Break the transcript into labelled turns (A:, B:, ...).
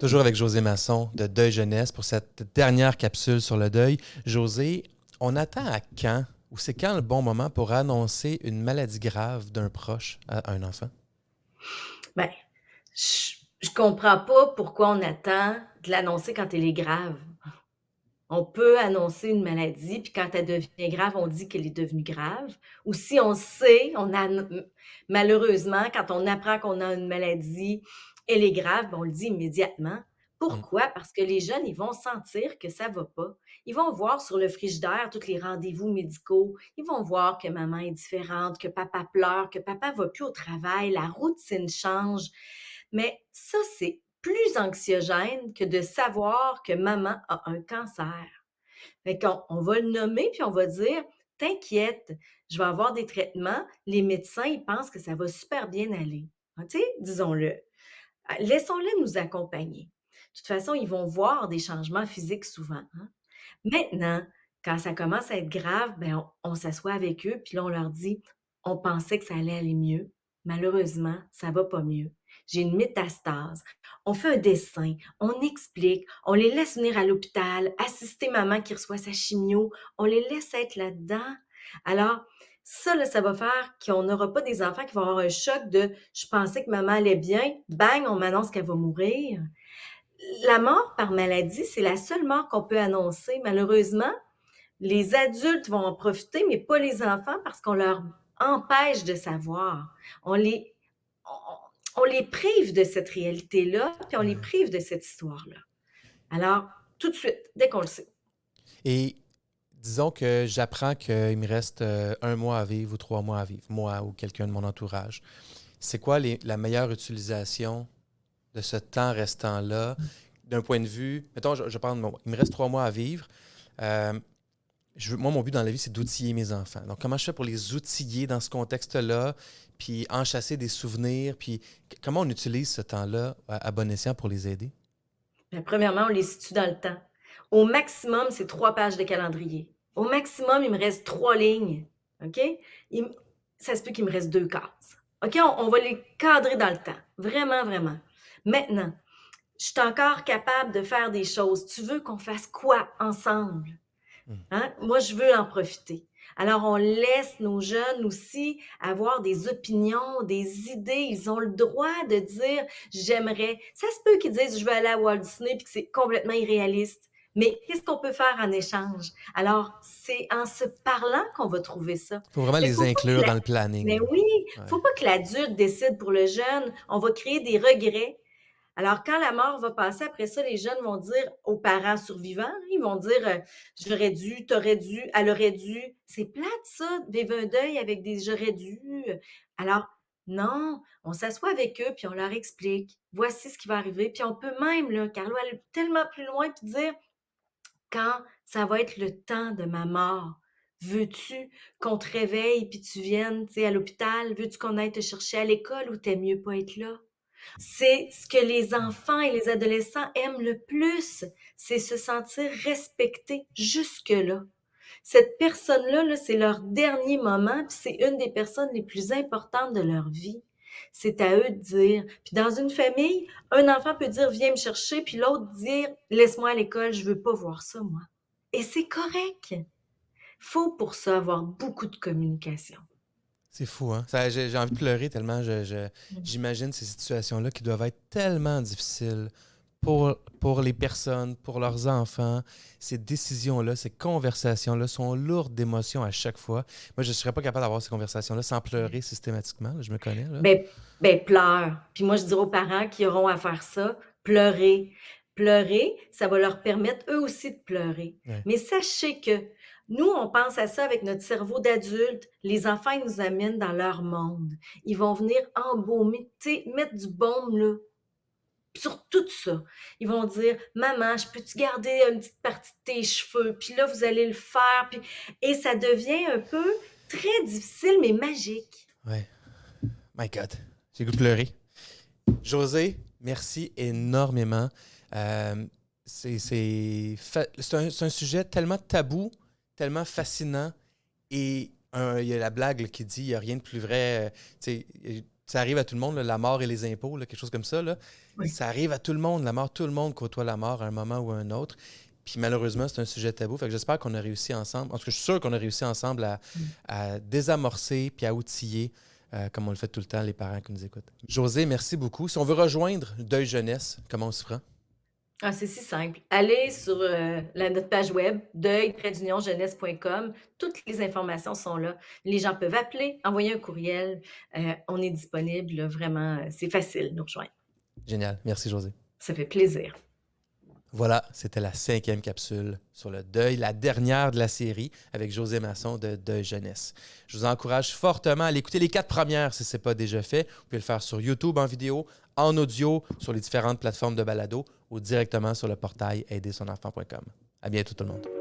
A: Toujours avec José Masson de Deuil Jeunesse pour cette dernière capsule sur le deuil. José, on attend à quand ou c'est quand le bon moment pour annoncer une maladie grave d'un proche à un enfant?
B: Ben, je comprends pas pourquoi on attend de l'annoncer quand elle est grave. On peut annoncer une maladie, puis quand elle devient grave, on dit qu'elle est devenue grave. Ou si on sait, malheureusement, quand on apprend qu'on a une maladie, elle est grave, ben on le dit immédiatement.
A: Mm.
B: Pourquoi? Parce que les jeunes, ils vont sentir que ça va pas. Ils vont voir sur le frigidaire tous les rendez-vous médicaux. Ils vont voir que maman est différente, que papa pleure, que papa va plus au travail, la routine change. Mais ça, c'est plus anxiogène que de savoir que maman a un cancer. Fait qu'on va le nommer, puis on va dire: «T'inquiète, je vais avoir des traitements. Les médecins, ils pensent que ça va super bien aller». Ah, tu sais, disons-le. Laissons-les nous accompagner. De toute façon, ils vont voir des changements physiques souvent, hein. Maintenant, quand ça commence à être grave, ben, on s'assoit avec eux, puis là, on leur dit: «On pensait que ça allait aller mieux. Malheureusement, ça va pas mieux. J'ai une métastase». On fait un dessin, on explique, on les laisse venir à l'hôpital, assister maman qui reçoit sa chimio, on les laisse être là-dedans. Alors ça, là, ça va faire qu'on n'aura pas des enfants qui vont avoir un choc de: «Je pensais que maman allait bien, bang, on m'annonce qu'elle va mourir». La mort par maladie, c'est la seule mort qu'on peut annoncer. Malheureusement, les adultes vont en profiter, mais pas les enfants parce qu'on leur empêche de savoir. On les on les prive de cette réalité-là, puis on les
A: Ouais.
B: prive de cette histoire-là. Alors, tout de suite, dès qu'on le sait.
A: Et disons que j'apprends qu'il me reste 1 mois à vivre ou 3 mois à vivre, moi ou quelqu'un de mon entourage. C'est quoi la meilleure utilisation de ce temps restant-là d'un point de vue, mettons, je parle de il me reste 3 mois à vivre. Euh, moi, mon but dans la vie, c'est d'outiller mes enfants. Donc, comment je fais pour les outiller dans ce contexte-là, puis enchasser des souvenirs, puis comment on utilise ce temps-là à bon escient pour les aider?
B: Ben, premièrement, on les situe dans le temps. Au maximum, c'est 3 pages de calendrier. Au maximum, il me reste 3 lignes, OK? Il m Ça se peut qu'il me reste 2 cases. OK? On va les cadrer dans le temps. Vraiment, vraiment. Maintenant, je suis encore capable de faire des choses. Tu veux qu'on fasse quoi ensemble?
A: Hmm.
B: Hein? Moi, je veux en profiter. Alors, on laisse nos jeunes aussi avoir des opinions, des idées. Ils ont le droit de dire j'aimerais. Ça se peut qu'ils disent je veux aller à Walt Disney puis que c'est complètement irréaliste. Mais qu'est-ce qu'on peut faire en échange? Alors, c'est en se parlant qu'on va trouver ça.
A: Il faut vraiment
B: Mais
A: les
B: faut pas que
A: inclure
B: la...
A: dans le planning,
B: Mais
A: là.
B: oui,
A: Ouais.
B: faut pas que l'adulte décide pour le jeune. On va créer des regrets. Alors, quand la mort va passer, après ça, les jeunes vont dire aux parents survivants, hein, ils vont dire j'aurais dû, t'aurais dû, elle aurait dû. C'est plate, ça, de vivre un deuil avec des j'aurais dû. Alors, non, on s'assoit avec eux, puis on leur explique. Voici ce qui va arriver. Puis on peut même, là, Carlo, aller tellement plus loin, puis dire quand ça va être le temps de ma mort, veux-tu qu'on te réveille puis tu viennes, tu sais, à l'hôpital? Veux-tu qu'on aille te chercher à l'école ou tu mieux pas être là? C'est ce que les enfants et les adolescents aiment le plus, c'est se sentir respectés jusque-là. Cette personne-là, là, c'est leur dernier moment, puis c'est une des personnes les plus importantes de leur vie. C'est à eux de dire. Puis dans une famille, un enfant peut dire: «Viens me chercher», puis l'autre dire: «Laisse-moi à l'école, je veux pas voir ça, moi». Et c'est correct. Faut pour ça avoir beaucoup de communication.
A: C'est fou, hein? J'ai envie de pleurer tellement
B: Mmh.
A: j'imagine ces situations-là qui doivent être tellement difficiles pour les personnes, pour leurs enfants. Ces décisions-là, ces conversations-là sont lourdes d'émotions à chaque fois. Moi, je ne serais pas capable d'avoir ces conversations-là sans pleurer systématiquement, là, je me connais, là.
B: Ben pleure. Puis moi, je dirais aux parents qui auront à faire ça, pleurez. Pleurez, ça va leur permettre eux aussi de pleurer.
A: Ouais.
B: Mais sachez que nous, on pense à ça avec notre cerveau d'adulte. Les enfants, ils nous amènent dans leur monde. Ils vont venir embaumer, tu sais, mettre du baume, là, sur tout ça. Ils vont dire: «Maman, je peux-tu garder une petite partie de tes cheveux? Puis là, vous allez le faire». Puis et ça devient un peu très difficile, mais magique.
A: Ouais. My God. J'ai goût de pleurer. José, merci énormément. Euh, c'est un sujet tellement tabou, tellement fascinant et il y a la blague là, qui dit il n'y a rien de plus vrai. Tu sais, ça arrive à tout le monde, là, la mort et les impôts, là, quelque chose comme ça. Là.
B: Oui.
A: Ça arrive à tout le monde, la mort. Tout le monde côtoie la mort à un moment ou à un autre. Puis malheureusement, c'est un sujet tabou. Fait que j'espère qu'on a réussi ensemble. En tout cas, je suis sûr qu'on a réussi ensemble
B: Mm.
A: à désamorcer puis à outiller, comme on le fait tout le temps, les parents qui nous écoutent. Josée, merci beaucoup. Si on veut rejoindre Deuil Jeunesse, comment on se prend?
B: Ah, c'est si simple. Allez sur notre page web, deuil-jeunesse.com. Toutes les informations sont là. Les gens peuvent appeler, envoyer un courriel. On est disponible, là, vraiment. C'est facile de nous rejoindre.
A: Génial. Merci, Josée.
B: Ça fait plaisir.
A: Voilà, c'était la 5e capsule sur le deuil, la dernière de la série avec Josée Masson de Deuil Jeunesse. Je vous encourage fortement à aller écouter les 4 premières si ce n'est pas déjà fait. Vous pouvez le faire sur YouTube en vidéo, en audio, sur les différentes plateformes de balado ou directement sur le portail aidersonenfant.com. À bientôt tout le monde.